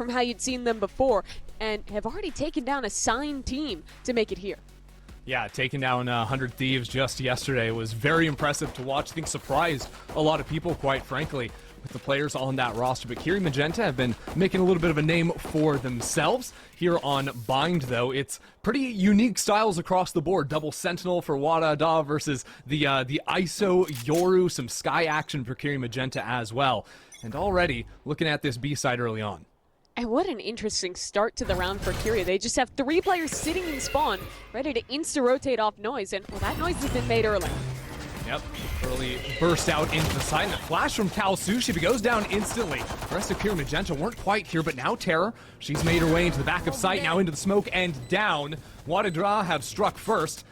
from how you'd seen them before, and have already taken down a signed team to make it here. Yeah, taking down 100 Thieves just yesterday was very impressive to watch. I think surprised a lot of people, quite frankly, with the players on that roster. But KIRI Magenta have been making a little bit of a name for themselves. Here on Bind, though, it's pretty unique styles across the board. Double Sentinel for WADA versus the ISO Yoru. Some Sky action for KIRI Magenta as well. And already looking at this B side early on. And what an interesting start to the round for KIRI. They just have 3 players sitting in spawn, ready to insta-rotate off noise, and well, that noise has been made early. Yep, early burst out into the side, and a flash from Cal Sushi, but goes down instantly. The rest of KIRI Magenta weren't quite here, but now Terror, she's made her way into the back of sight, now into the smoke and down. WADA have struck first.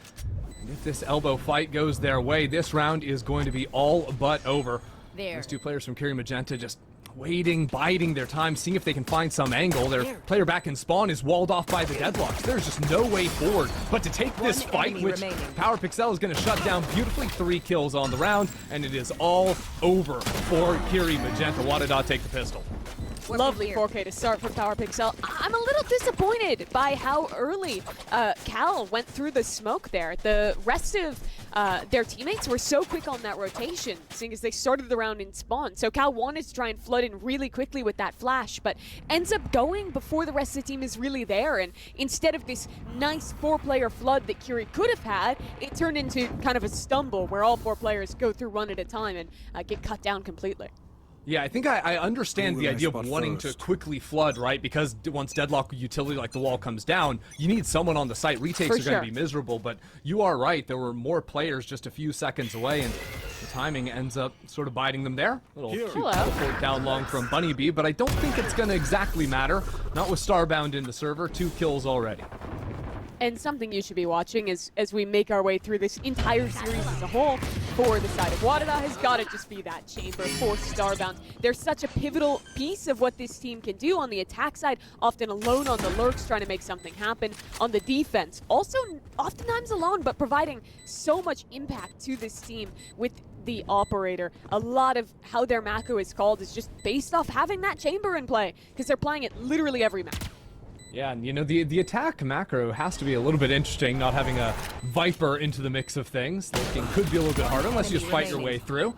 And if this elbow fight goes their way, this round is going to be all but over. Those 2 players from KIRI Magenta just waiting, biding their time, seeing if they can find some angle. Their player back in spawn is walled off by the deadlocks. There's just no way forward but to take this fight, which PowerPixel is going to shut down beautifully. 3 kills on the round, and it is all over for KIRI Magenta. WADA take the pistol. Lovely 4K to start from PowerPixel. I'm a little disappointed by how early Cal went through the smoke there. The rest of their teammates were so quick on that rotation, seeing as they started the round in spawn. So Cal wanted to try and flood in really quickly with that flash, but ends up going before the rest of the team is really there. And instead of this nice 4-player flood that KIRI could have had, it turned into kind of a stumble where all 4 players go through one at a time and get cut down completely. Yeah, I think I understand the idea of wanting to quickly flood, right? Because once deadlock utility like the wall comes down, you need someone on the site. Retakes are going to be miserable, but you are right. There were more players just a few seconds away, and the timing ends up sort of biting them there. A little cute teleport down long from Bunny Bee, but I don't think it's going to exactly matter. Not with Starbound in the server. 2 kills already. And something you should be watching as we make our way through this entire series as a whole for the side of WADA has got to just be that chamber for Starbound. They're such a pivotal piece of what this team can do on the attack side, often alone on the lurks trying to make something happen. On the defense, also oftentimes alone, but providing so much impact to this team with the operator. A lot of how their macro is called is just based off having that chamber in play, because they're playing it literally every map. Yeah, and you know, the attack macro has to be a little bit interesting, not having a Viper into the mix of things. The game could be a little bit harder unless you just fight your way through.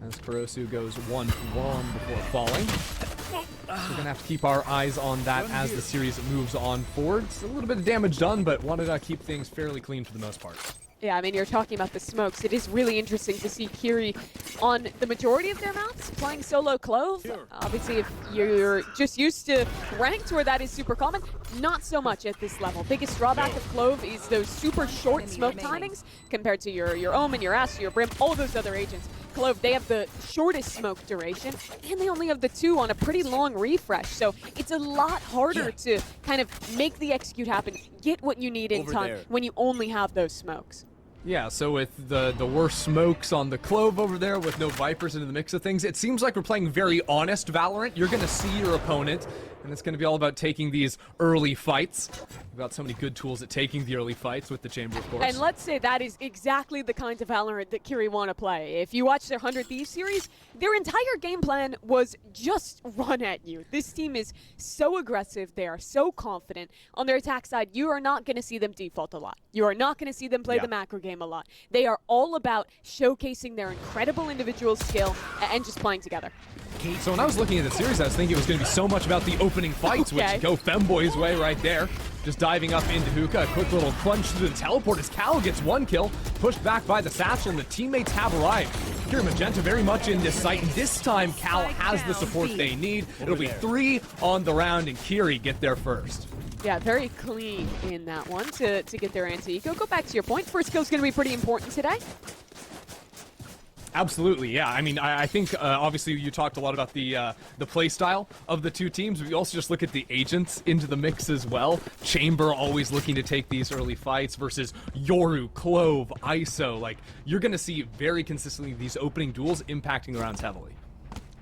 As Kurosu goes 1-1 before falling. So we're going to have to keep our eyes on that as the series moves on forward. It's a little bit of damage done, but wanted to keep things fairly clean for the most part. Yeah, I mean, you're talking about the smokes. It is really interesting to see KIRI on the majority of their maps playing solo Clove. Obviously, if you're just used to ranked where that is super common, not so much at this level. Biggest drawback of Clove is those super short smoke timings compared to your Omen, your Astra, your Brim, all those other agents. Clove, they have the shortest smoke duration, and they only have the 2 on a pretty long refresh. So it's a lot harder to kind of make the execute happen, get what you need in time when you only have those smokes. Yeah, so with the worst smokes on the Clove over there with no Vipers into the mix of things, it seems like we're playing very honest Valorant. You're going to see your opponent, and it's going to be all about taking these early fights. We've got so many good tools at taking the early fights with the Chamber, of course. And let's say that is exactly the kind of Valorant that KIRI want to play. If you watch their 100 Thieves series, their entire game plan was just run at you. This team is so aggressive. They are so confident. On their attack side, you are not going to see them default a lot. You are not going to see them play the macro game a lot. They are all about showcasing their incredible individual skill and just playing together. So when I was looking at the series, I was thinking it was going to be so much about the opening fights, which go Femboy's way right there. Just diving up into Hookah, a quick little crunch to the teleport as Cal gets 1 kill, pushed back by the Satchel, and the teammates have arrived. KIRI Magenta very much in this site, and this time Cal has the support they need. It'll be 3 on the round, and KIRI get there first. Yeah, very clean in that one to get their anti-eco. Go back to your point. First kill's going to be pretty important today. Absolutely, yeah. I mean, I think obviously you talked a lot about the play style of the 2 teams. We also just look at the agents into the mix as well. Chamber always looking to take these early fights versus Yoru, Clove, ISO. Like, you're going to see very consistently these opening duels impacting the rounds heavily.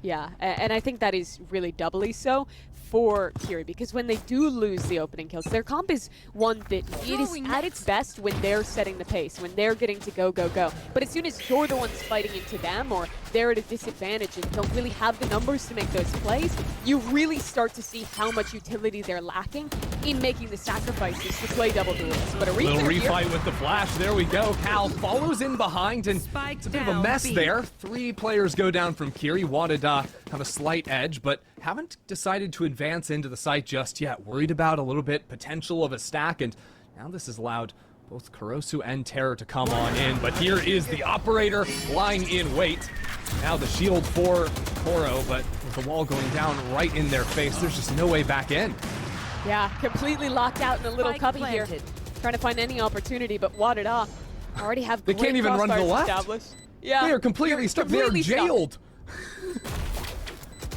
Yeah, and I think that is really doubly so. for KIRI, because when they do lose the opening kills, their comp is one that it is at its best when they're setting the pace, when they're getting to go, go, go. But as soon as you're the ones fighting into them, or they're at a disadvantage and don't really have the numbers to make those plays, you really start to see how much utility they're lacking in making the sacrifices to play double duels. But a little refight refight with the flash. There we go. Cal follows in behind, and it's a bit of a mess there. 3 players go down from KIRI. WADA have a slight edge, but haven't decided to advance into the site just yet. Worried about a little bit potential of a stack, and now this has allowed both Kurosu and Terror to come on in. But here is the operator lying in wait. Now the shield for Koro, but with the wall going down right in their face, there's just no way back in. Yeah, completely locked out in a little cubby here. Trying to find any opportunity, but WADA already have They can't even run to the left. Established. Yeah, They are completely stuck. They are jailed.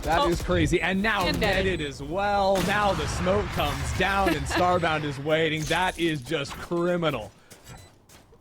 That is crazy. And now netted as well. Now the smoke comes down and Starbound is waiting. That is just criminal.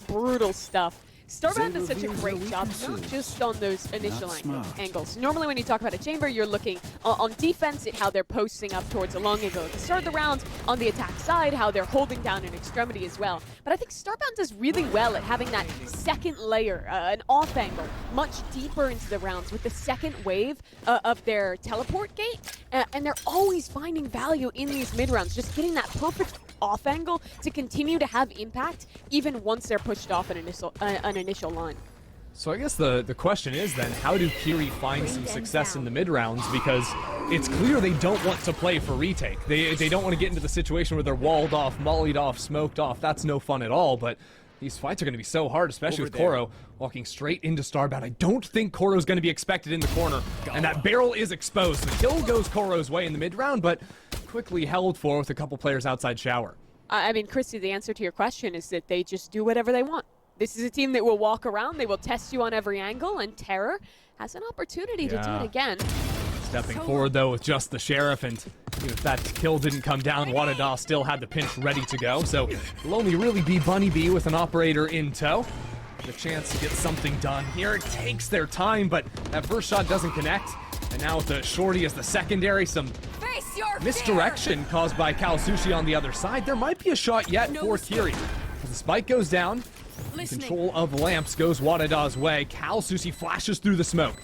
Brutal stuff. Starbound does such a great job, not just on those initial angles. Normally when you talk about a chamber, you're looking on defense at how they're posting up towards a long angle at the start of the round, on the attack side, how they're holding down an extremity as well. But I think Starbound does really well at having that second layer, an off angle, much deeper into the rounds with the second wave of their teleport gate. And they're always finding value in these mid rounds, just getting that perfect off angle to continue to have impact even once they're pushed off an initial line. So I guess the question is then, how do KIRI find some success in the mid rounds? Because it's clear they don't want to play for retake. They don't want to get into the situation where they're walled off, mollied off, smoked off. That's no fun at all, but these fights are going to be so hard, especially with Koro walking straight into Starbound. I don't think Koro's going to be expected in the corner, and that barrel is exposed. The kill goes Koro's way in the mid round, but quickly held for with a couple players outside shower. I mean, Christy, the answer to your question is that they just do whatever they want. This is a team that will walk around, they will test you on every angle, and Terror has an opportunity to do it again. Stepping forward, though, with just the Sheriff, and if that kill didn't come down, WADA still had the pinch ready to go, so it'll only really be Bunny B with an operator in tow. The chance to get something done here. It takes their time, but that first shot doesn't connect. And now with the Shorty as the secondary, some misdirection caused by Kalasushi on the other side. There might be a shot yet for KIRI. As the spike goes down, control of lamps goes WADA's way. Kalasushi flashes through the smoke.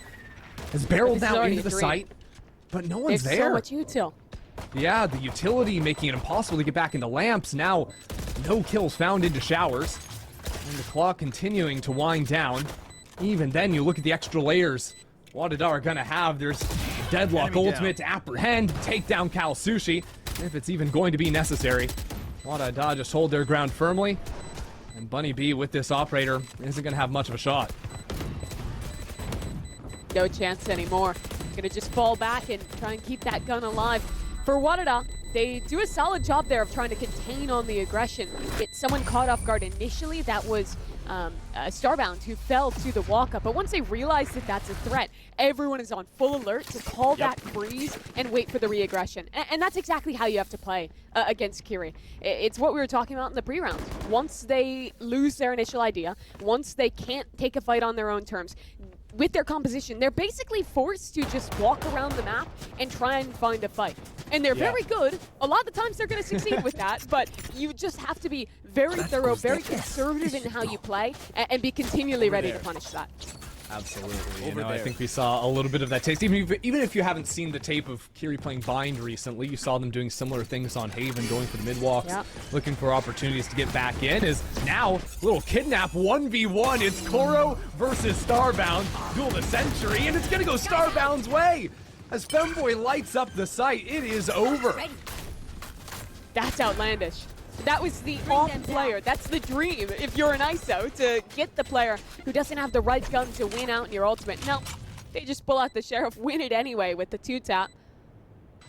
Has barreled now into the site, but no one's there. So much util. Yeah, the utility making it impossible to get back into lamps. Now, no kills found into showers. And the clock continuing to wind down. Even then, you look at the extra layers WADA are gonna have. There's deadlock ultimate to apprehend, take down Kalasushi, if it's even going to be necessary. WADA just hold their ground firmly, and Bunny B with this operator isn't gonna have much of a shot. No chance anymore. Gonna just fall back and try and keep that gun alive. For WADA, they do a solid job there of trying to contain on the aggression. Get someone caught off guard initially. That was Starbound, who fell to the walk-up. But once they realize that that's a threat, everyone is on full alert to call that freeze and wait for the re-aggression. And that's exactly how you have to play against KIRI. It's what we were talking about in the pre-round. Once they lose their initial idea, once they can't take a fight on their own terms, with their composition, they're basically forced to just walk around the map and try and find a fight. And they're very good. A lot of the times they're going to succeed with that, but you just have to be very thorough, very conservative in how you play, and be continually ready to punish that. Absolutely. You know, I think we saw a little bit of that taste. Even if you haven't seen the tape of KIRI playing Bind recently, you saw them doing similar things on Haven, going for the mid-walks, looking for opportunities to get back in. Is now little kidnap 1v1. It's Koro versus Starbound. Duel the Century, and it's going to go Starbound's way. As Femboy lights up the site, it is over. That's outlandish. That was the off player. That's the dream if you're an ISO, to get the player who doesn't have the right gun to win out in your ultimate. No, they just pull out the Sheriff, win it anyway with the 2-tap.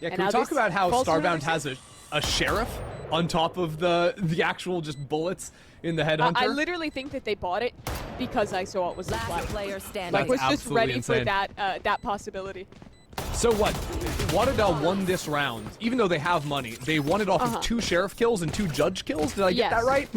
Yeah, can we talk about how Starbound has a Sheriff on top of the actual just bullets in the Headhunter? I literally think that they bought it because I saw it was the player standing. Like, was just ready for that possibility. So what? WADA won this round, even though they have money. They won it off of 2 Sheriff kills and 2 Judge kills. Did I get that right?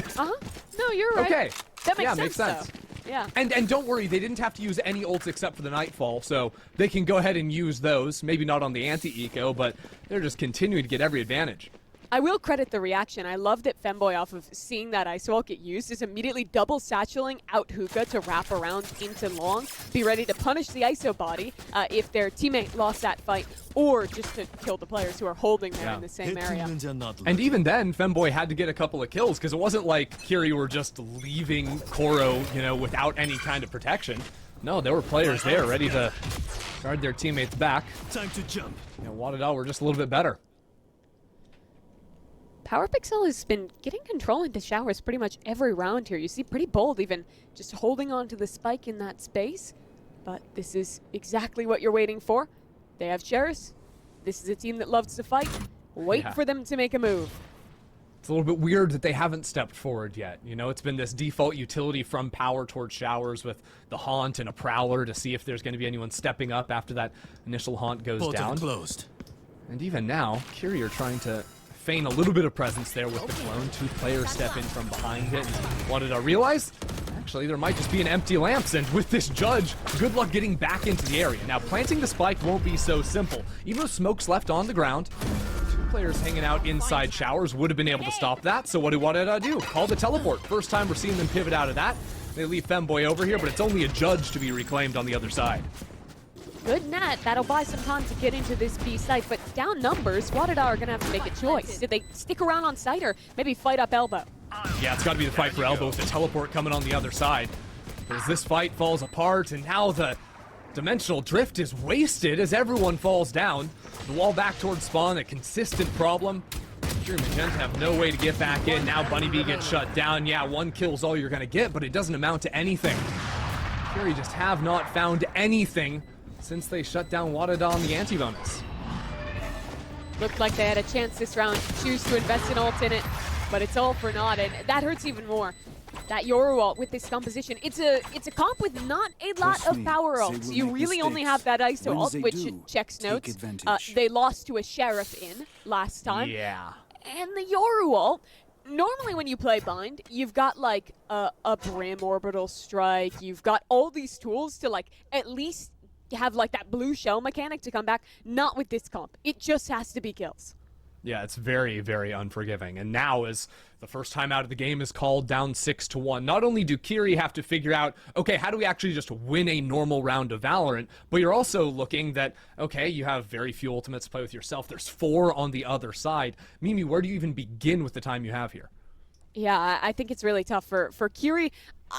No, you're right. Okay. That makes sense. Yeah. And don't worry, they didn't have to use any ults except for the Nightfall, so they can go ahead and use those. Maybe not on the anti-eco, but they're just continuing to get every advantage. I will credit the reaction. I love that Femboy, off of seeing that ISO ult get used, is immediately double satcheling out Hookah to wrap around into long, be ready to punish the ISO body if their teammate lost that fight, or just to kill the players who are holding them in the same area. And even then, Femboy had to get a couple of kills, because it wasn't like KIRI were just leaving Koro, you know, without any kind of protection. No, there were players there ready to guard their teammates back. Time to jump. You know, WADA were just a little bit better. PowerPixel has been getting control into showers pretty much every round here. You see pretty bold, even just holding on to the spike in that space. But this is exactly what you're waiting for. They have Sheriffs. This is a team that loves to fight. Wait for them to make a move. It's a little bit weird that they haven't stepped forward yet. You know, it's been this default utility from Power towards Showers with the Haunt and a Prowler to see if there's going to be anyone stepping up after that initial Haunt goes down. Closed. And even now, KIRI are trying to feign a little bit of presence there with the clone. Two players step in from behind it. What did I realize? Actually, there might just be an empty lamps, and with this judge, good luck getting back into the area. Now, planting the spike won't be so simple. Even though smoke's left on the ground, two players hanging out inside Showers would have been able to stop that, so what did I do? Call the teleport. First time we're seeing them pivot out of that. They leave Femboy over here, but it's only a judge to be reclaimed on the other side. Good net. That'll buy some time to get into this B site, but down numbers, WADA are going to have to make a choice. Did they stick around on site or maybe fight up elbow? Yeah, it's got to be the fight for elbow with the teleport coming on the other side. As this fight falls apart, and now the dimensional drift is wasted as everyone falls down. The wall back towards spawn, a consistent problem. KIRI Magenta have no way to get back in. Now Bunny B gets shut down. Yeah, one kill's all you're going to get, but it doesn't amount to anything. KIRI just have not found anything since they shut down WADA on the anti-bonus. Looked like they had a chance this round to choose to invest an ult in it, but it's all for naught, and that hurts even more. That Yoru ult with this composition, it's a comp with not a lot of power ults. You really only have that ISO ult, which checks notes. They lost to a Sheriff in last time. Yeah. And the Yoru ult, normally when you play Bind, you've got like a Brim Orbital Strike, you've got all these tools to like at least have like that blue shell mechanic to come back. Not with this comp. It just has to be kills. Yeah, it's very, very unforgiving. And now, as the first time out of the game is called down 6-1, not only do KIRI have to figure out, okay, how do we actually just win a normal round of Valorant, but you're also looking that, okay, you have very few ultimates to play with yourself. There's 4 on the other side. Mimi, where do you even begin with the time you have here? Yeah, I think it's really tough for KIRI.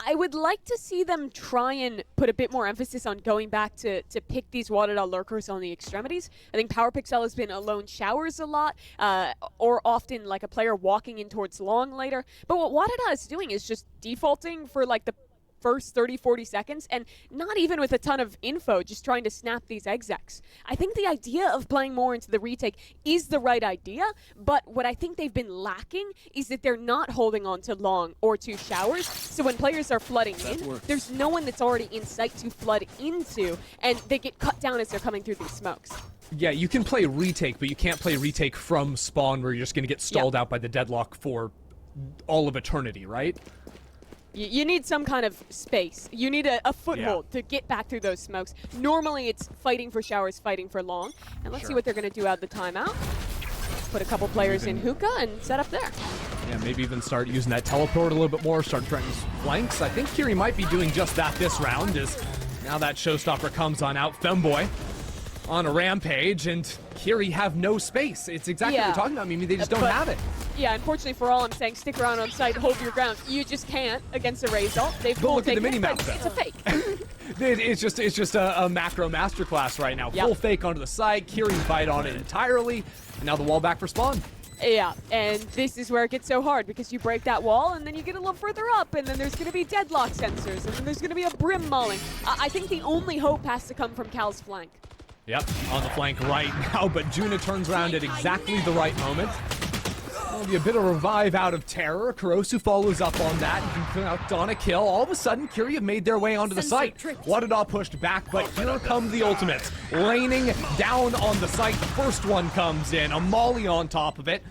I would like to see them try and put a bit more emphasis on going back to pick these WADA lurkers on the extremities. I think PowerPixel has been alone Showers a lot, or often like a player walking in towards long later. But what WADA is doing is just defaulting for like the first 30-40 seconds, and not even with a ton of info, just trying to snap these execs. I think the idea of playing more into the retake is the right idea, but what I think they've been lacking is that they're not holding on to long or to Showers, so when players are flooding in, there's no one that's already in sight to flood into, and they get cut down as they're coming through these smokes. Yeah, you can play retake, but you can't play retake from spawn where you're just going to get stalled out by the deadlock for all of eternity, right? You need some kind of space. You need a foothold to get back through those smokes. Normally it's fighting for Showers, fighting for long. And let's see what they're going to do out of the timeout. Put a couple players in Hookah and set up there. Yeah, maybe even start using that teleport a little bit more, start trying flanks. I think KIRI might be doing just that this round, as now that showstopper comes on out. Femboy on a rampage, and KIRI have no space. It's exactly what you're talking about, Mimi. They just don't have it. Yeah, unfortunately for all, I'm saying stick around on site, hold your ground. You just can't against a Raze ult. They've look at the mini-map. It's a fake. It's just a macro masterclass right now. Full fake onto the side. KIRI fight on it entirely. And now the wall back for spawn. Yeah, and this is where it gets so hard, because you break that wall and then you get a little further up, and then there's going to be deadlock sensors, and then there's going to be a Brim mauling. I think the only hope has to come from Cal's flank. Yep, on the flank right now, but Juna turns around at exactly the right moment. There'll be a bit of revive out of Terror. Kurosu follows up on that. You can put out on a kill. All of a sudden, KIRI have made their way onto the site. WADA pushed back, but here come the ultimates. Laning down on the site. The first one comes in. A molly on top of it.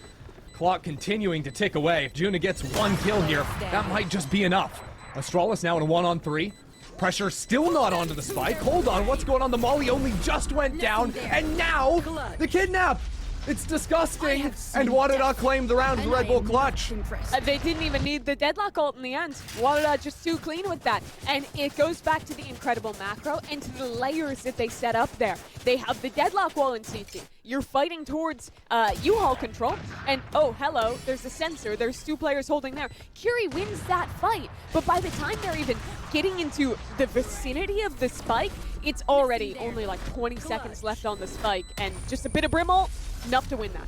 Clock continuing to tick away. If Juna gets one kill here, that might just be enough. Astralis now in a 1-on-3. Pressure still not onto the spike. Hold on, what's going on? The molly only just went down, and now the kidnap. It's disgusting, and WADA claimed the round with the Red Bull clutch. They didn't even need the deadlock ult in the end. WADA just too clean with that. And it goes back to the incredible macro and to the layers that they set up there. They have the deadlock wall in CT. You're fighting towards U-Haul control, and oh, hello, there's a sensor. There's 2 players holding there. KIRI wins that fight, but by the time they're even getting into the vicinity of the spike, it's already only like 20 seconds left on the spike, and just a bit of Brim ult, enough to win that.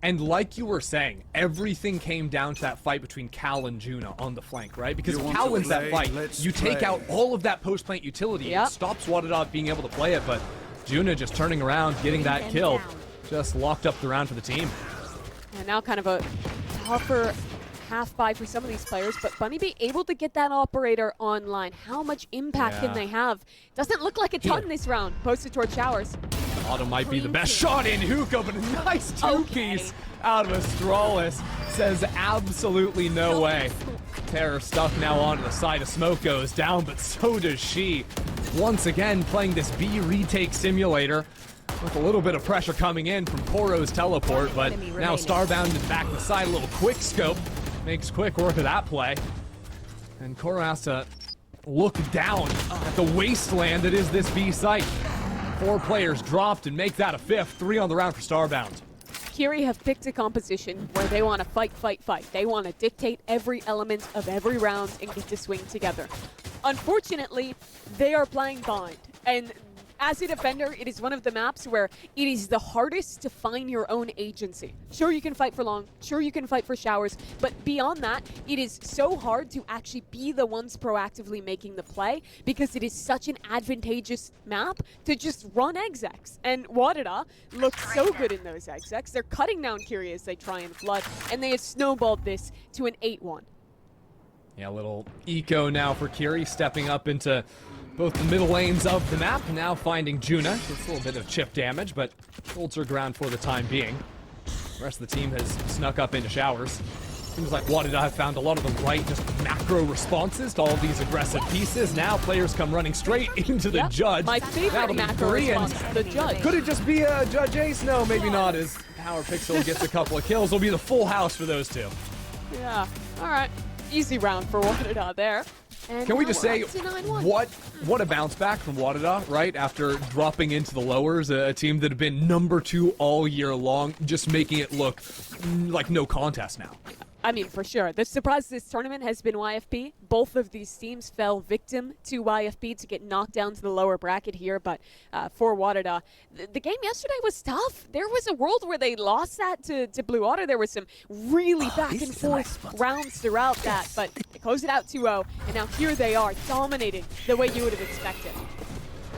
And like you were saying, everything came down to that fight between Cal and Juna on the flank, right? Because if Cal wins that fight, you take out all of that post-plant utility. Yep. It stops WADA being able to play it, but Juna just turning around, getting that kill, just locked up the round for the team. And now kind of a tougher half buy for some of these players, but Bunny be able to get that operator online. How much impact can they have? Doesn't look like a ton this round. Posted towards Showers. Auto might be the best shot in Hookah, but a nice two-piece out of Astralis. Says absolutely no way. Terror stuck now onto the side of Smoke goes down, but so does she. Once again playing this B retake simulator with a little bit of pressure coming in from Koro's teleport, but now Starbound is back to the side, a little quick scope. Makes quick work of that play. And Koro has to look down at the wasteland that is this B site. 4 players dropped and make that a 5th. 3 on the round for Starbound. KIRI have picked a composition where they want to fight, fight, fight. They want to dictate every element of every round and get to swing together. Unfortunately, they are playing Bind. And as a defender, it is one of the maps where it is the hardest to find your own agency. Sure, you can fight for long. Sure, you can fight for Showers. But beyond that, it is so hard to actually be the ones proactively making the play because it is such an advantageous map to just run execs. And WADA looks so good in those execs. They're cutting down KIRI as they try and flood, and they have snowballed this to an 8-1. Yeah, a little eco now for KIRI, stepping up into both the middle lanes of the map, now finding Juna. It's a little bit of chip damage, but holds her ground for the time being. The rest of the team has snuck up into Showers. Seems like WADA have found a lot of the right just macro responses to all of these aggressive pieces. Now players come running straight into the Judge. My favorite macro response, the Judge. Could it just be a Judge Ace? No, maybe not, as Power Pixel gets a couple of kills. It'll be the full house for those 2. Yeah, all right. Easy round for WADA there. And can we just say, 9-1. what a bounce back from WADA, right? After dropping into the lowers, a team that had been number 2 all year long, just making it look like no contest now. I mean, for sure. The surprise of this tournament has been YFP. Both of these teams fell victim to YFP to get knocked down to the lower bracket here, but for WADA, the game yesterday was tough. There was a world where they lost that to Blue Water. There was some really back and forth rounds throughout that, but they closed it out 2-0, and now here they are, dominating the way you would have expected.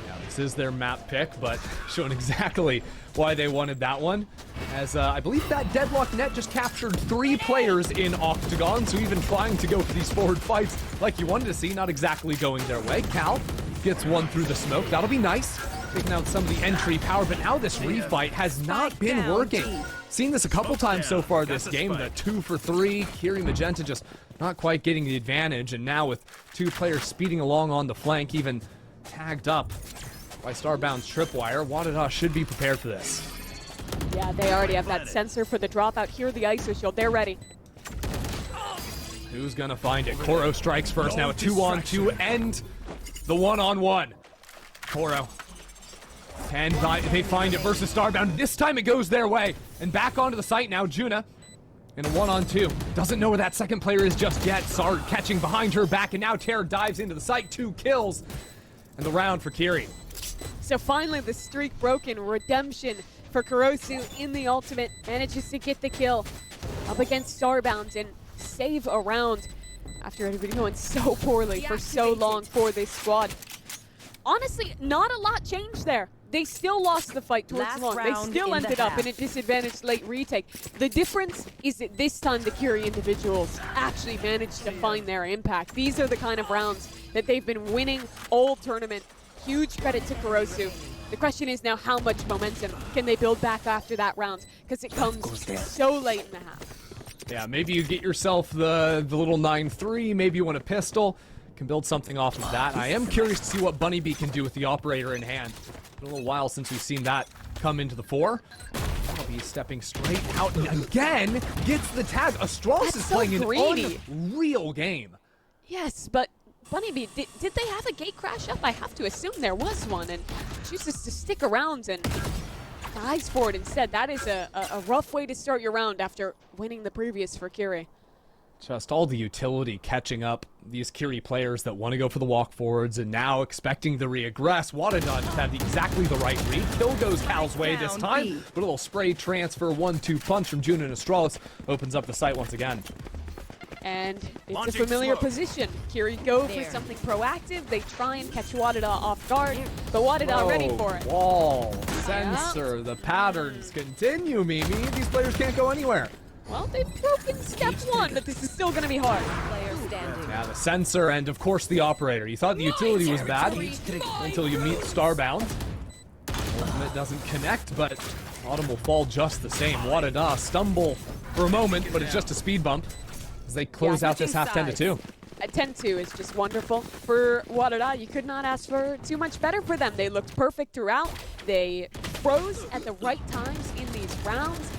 Yeah, this is their map pick, but showing exactly why they wanted that one, as I believe that deadlock net just captured 3 players in Octagon, so even trying to go for these forward fights like you wanted to see, not exactly going their way. Cal gets one through the smoke. That'll be nice, taking out some of the entry power, but now this refight has not been working. Seen this a couple times so far this game, the 2 for 3, KIRI Magenta just not quite getting the advantage, and now with 2 players speeding along on the flank, even tagged up by Starbound's tripwire, WADA should be prepared for this. Yeah, they already have that sensor for the dropout. Here, the ISO shield. They're ready. Who's gonna find it? Koro strikes first. Now a 2-on-2 and the 1-on-1. Koro. And they find it versus Starbound. This time it goes their way. And back onto the site now, Juna. In a 1-on-2. Doesn't know where that second player is just yet. Sard catching behind her back, and now Terror dives into the site. 2 kills. And the round for KIRI. So finally the streak broken. Redemption for Kurosu in the ultimate. Manages to get the kill up against Starbound and save a round after it had been going so poorly for so long for this squad. Honestly, not a lot changed there. They still lost the fight towards long. They still ended up in a disadvantaged late retake. The difference is that this time the KIRI individuals actually managed to find their impact. These are the kind of rounds that they've been winning all tournament. Huge credit to Kurosu. The question is now how much momentum can they build back after that round, because it comes so late in the half. Yeah, maybe you get yourself the little 9-3, maybe you want a pistol. can build something off of that. I am curious to see what Bunnybee can do with the operator in hand. It's been a little while since we've seen that come into the fore. Bunnybee stepping straight out and again gets the tag. Astralis is playing an unreal game. Yes, but Bunnybee, did they have a gate crash up? I have to assume there was one, and chooses to stick around and dives for it instead. That is a rough way to start your round after winning the previous for KIRI. Just all the utility catching up these KIRI players that want to go for the walk forwards and now expecting the reaggress. WADA had exactly the right read. Kill goes Cal's way this time, but a little spray transfer, 1-2 punch from June and Astralis opens up the site once again. And it's a familiar position. KIRI go for something proactive. They try and catch WADA off guard, but WADA ready for it. Wall, sensor, the patterns continue, Mimi. These players can't go anywhere. Well, they've broken step one, but this is still going to be hard. Yeah, the sensor and, of course, the operator. You thought the utility was bad until you meet Starbound. Ultimate doesn't connect, but Autumn will fall just the same. WADA stumble for a moment, but it's just a speed bump as they close out this half 10-2. A 10-2 is just wonderful for WADA. You could not ask for too much better for them. They looked perfect throughout. They froze at the right times in these rounds.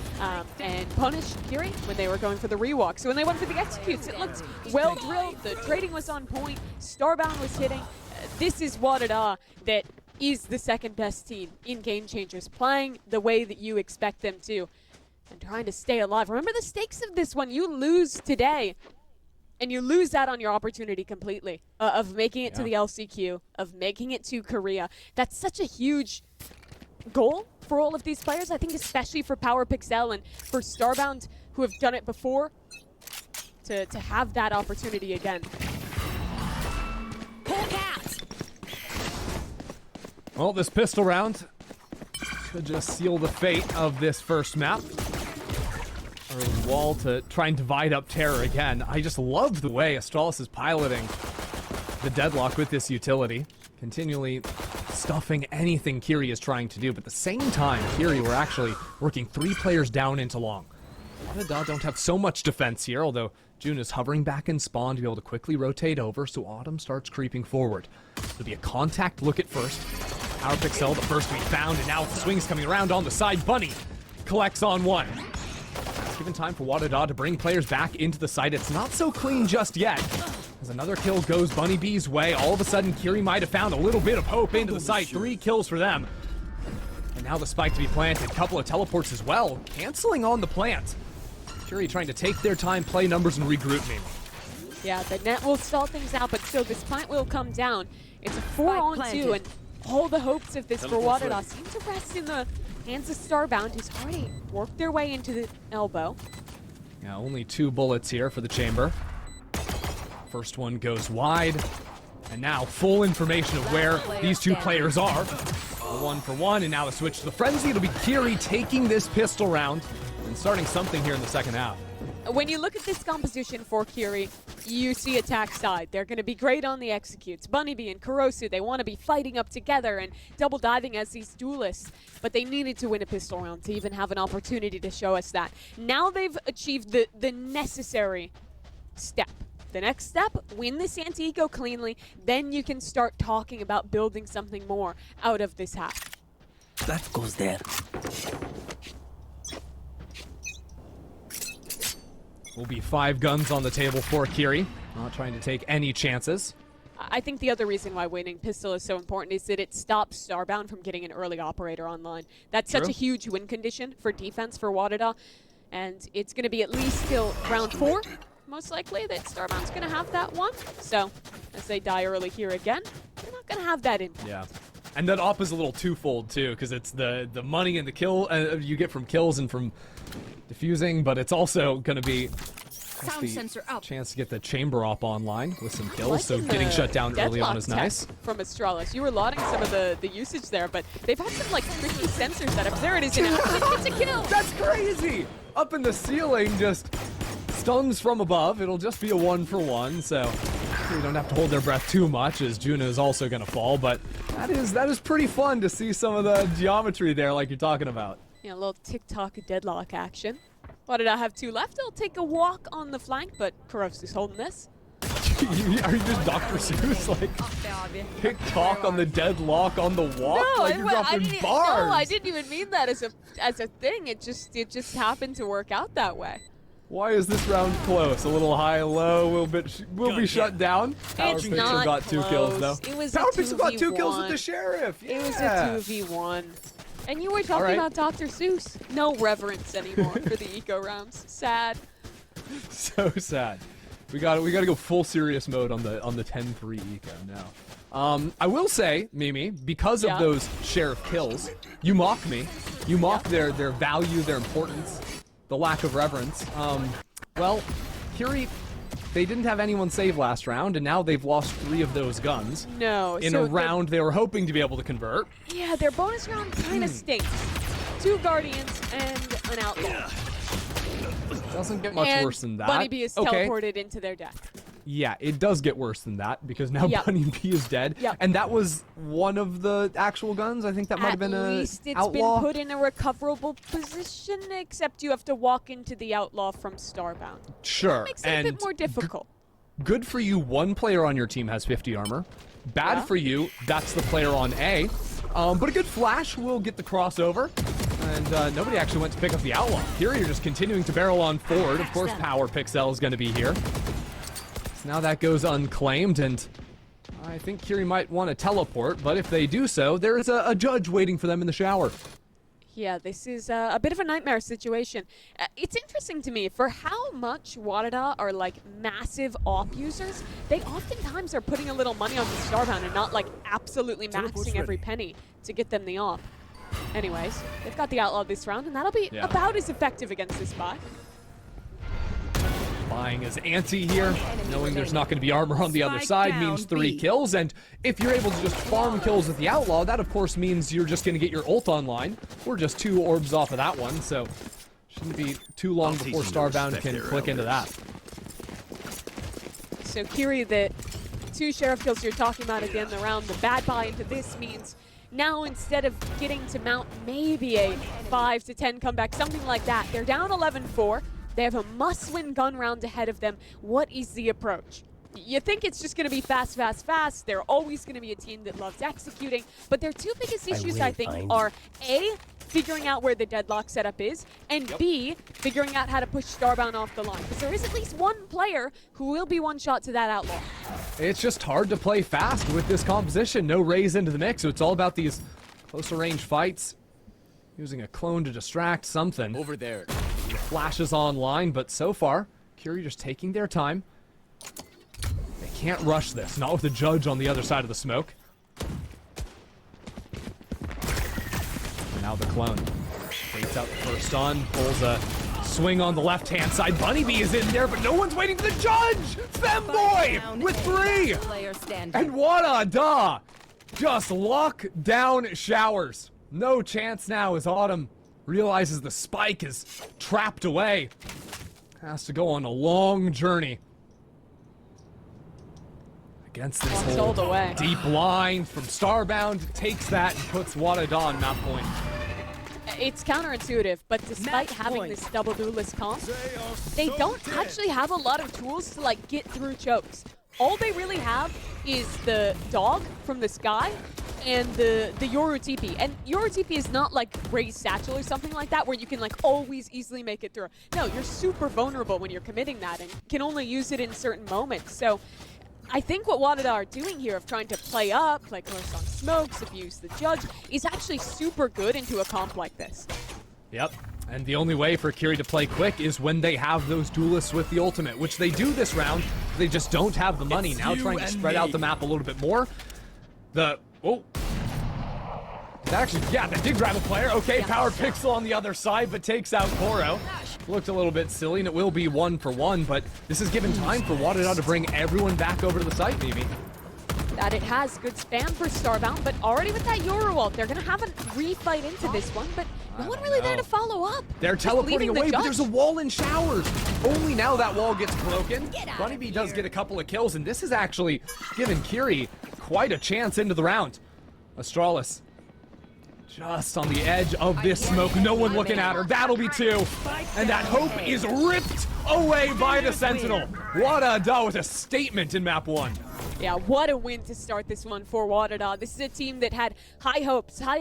And punished KIRI when they were going for the rewalk. So when they went for the executes, it looked well drilled. The trading was on point. Starbound was hitting. This is WADA that is the second best team in Game Changers, playing the way that you expect them to and trying to stay alive. Remember the stakes of this one. You lose today and you lose that on your opportunity completely of making it to the LCQ, of making it to Korea. That's such a huge goal for all of these players, I think, especially for Power Pixel and for Starbound, who have done it before, to have that opportunity again. Well, this pistol round could just seal the fate of this first map. Early wall to try and divide up Terror again. I just love the way Astralis is piloting the deadlock with this utility, continually stuffing anything KIRI is trying to do, but at the same time, KIRI were actually working 3 players down into long. WADA don't have so much defense here, although June is hovering back in spawn to be able to quickly rotate over, so Autumn starts creeping forward. It'll be a contact look at first. Power Pixel, the first to be found, and now the swing's coming around on the side. Bunny collects on one. It's given time for WADA to bring players back into the site. It's not so clean just yet. As another kill goes Bunnybee's way, all of a sudden KIRI might have found a little bit of hope into the site. 3 kills for them. And now the spike to be planted. Couple of teleports as well, canceling on the plant. KIRI trying to take their time, play numbers, and regroup me. Yeah, the net will stall things out, but still this plant will come down. It's a 4-on-2, and all the hopes of this for WADA seem to rest in the hands of Starbound, who's already worked their way into the elbow. Yeah, only 2 bullets here for the chamber. First one goes wide, and now full information of where these 2 players are. 1 for 1, and now the switch to the frenzy. It'll be KIRI taking this pistol round and starting something here in the second half. When you look at this composition for KIRI, you see attack side. They're going to be great on the executes. Bunnybee and Kurosu, they want to be fighting up together and double diving as these duelists, but they needed to win a pistol round to even have an opportunity to show us that. Now they've achieved the necessary step. The next step, win this anti-eco cleanly, then you can start talking about building something more out of this half. That goes there. Will be 5 guns on the table for KIRI, not trying to take any chances. I think the other reason why winning pistol is so important is that it stops Starbound from getting an early operator online. That's such a huge win condition for defense for WADA, and it's going to be at least till round 4. Most likely that Starbound's going to have that one. So, as they die early here again, they're not going to have that in. Yeah. And that op is a little twofold, too, because it's the money and the kill you get from kills and from defusing, but it's also going to be Sound sensor up. Chance to get the chamber op online with some kills, so getting shut down early on is nice. From Astralis. You were lauding some of the usage there, but they've had some, like, tricky sensor setups. There it is. It's a kill. That's crazy! Up in the ceiling, just stuns from above. It'll just be a 1 for 1, so we don't have to hold their breath too much, as Juna is also going to fall, but that is pretty fun to see some of the geometry there like you're talking about. Yeah, a little tick-tock deadlock action. What did I have 2 left? I'll take a walk on the flank, but Kurosu's holding this. Are you just Dr. Seuss? Like, TikTok on the deadlock on the walk? No, Like, you're dropping bars. no, I didn't even mean that as a thing. It just happened to work out that way. Why is this round close? A little high-low, will be shut down. Power It's Pixel not got 2 kills, though. It was Power a Pixel got 2 kills 2v1. with the Sheriff. It was Yeah. a 2v1. And you were talking right. about Dr. Seuss. No reverence anymore for the eco rounds. Sad. So sad. We got to go full serious mode on the 10-3 eco now. I will say, Mimi, because of those Sheriff kills, you mock me. You mock their value, their importance, the lack of reverence. Well, KIRI, they didn't have anyone save last round, and now they've lost 3 of those guns. No. In a round they were hoping to be able to convert. Yeah, their bonus round kind of stinks. 2 Guardians and an Outlaw. Doesn't get much And worse than that. Bunny B is teleported into their death. Yeah, it does get worse than that, because now Bunny B is dead. Yep. And that was one of the actual guns. I think that might have been At a least it's Outlaw. been put in a recoverable position, except you have to walk into the Outlaw from Starbound. Sure. Makes it a bit more difficult. Good for you, one player on your team has 50 armor. Bad for you, that's the player on A. But a good flash will get the crossover. And nobody actually went to pick up the Outlaw. KIRI are just continuing to barrel on forward. Of course, Power Pixel is going to be here. So now that goes unclaimed, and I think KIRI might want to teleport, but if they do so, there is a judge waiting for them in the shower. Yeah, this is a bit of a nightmare situation. It's interesting to me, for how much WADA are like massive AWP users, they oftentimes are putting a little money on the Starbound and not like absolutely maxing every penny to get them the AWP. Anyways, they've got the Outlaw this round, and that'll be about as effective against this bot. Buying his ante here, knowing there's not going to be armor on the other side means 3 kills, and if you're able to just farm kills with the Outlaw, that of course means you're just going to get your ult online. We're just 2 orbs off of that one, so shouldn't be too long before Starbound can click into that. So KIRI, the 2 Sheriff kills you're talking about at the end of the round, the bad buy into this means now instead of getting to mount maybe a 5 to 10 comeback, something like that, they're down 11-4. They have a must-win gun round ahead of them. What is the approach? You think it's just going to be fast, fast, fast. They're always going to be a team that loves executing. But their 2 biggest issues, I think, are A, figuring out where the deadlock setup is, and B, figuring out how to push Starbound off the line. Because there is at least one player who will be one shot to that Outlaw. It's just hard to play fast with this composition. No Raze into the mix, so it's all about these closer range fights. Using a clone to distract something. Over there. Flashes online, but so far, KIRI just taking their time. They can't rush this, not with the judge on the other side of the smoke. Now the clone waits out the first stun, pulls a swing on the left-hand side. Bunny B is in there, but no one's waiting for the judge! Femboy with 3! And WADA just lock down showers. No chance now as Autumn realizes the spike is trapped away. Has to go on a long journey against this whole deep line from Starbound. Takes that and puts WADA on map point. It's counterintuitive, but despite having this double duelist comp, they don't actually have a lot of tools to like get through chokes. All they really have is the dog from the sky and the Yoru TP. And Yoru TP is not like Raze Satchel or something like that where you can like always easily make it through. No, you're super vulnerable when you're committing that and can only use it in certain moments. So I think what WADA are doing here of trying to play close on smokes, abuse the judge, is actually super good into a comp like this. Yep. And the only way for KIRI to play quick is when they have those duelists with the ultimate, which they do this round. They just don't have the money. Now trying to spread out the map a little bit more. That did grab a player. Okay, Power Pixel on the other side, but takes out Koro. Looked a little bit silly, and it will be 1-for-1, but this is given time for WADA to bring everyone back over to the site, maybe. That it has good spam for Starbound, but already with that Yoru ult, they're going to have a refight into this one, but no one really there to follow up. They're teleporting away, but there's a wall in showers. Only now that wall gets broken. Bunny B does get a couple of kills, and this is actually given KIRI quite a chance into the round. Astralis Just on the edge of this smoke, no one looking at her. That'll be 2. And that hope is ripped away by the Sentinel. WADA with a statement in map 1. Yeah, what a win to start this one for WADA. This is a team that had high hopes, high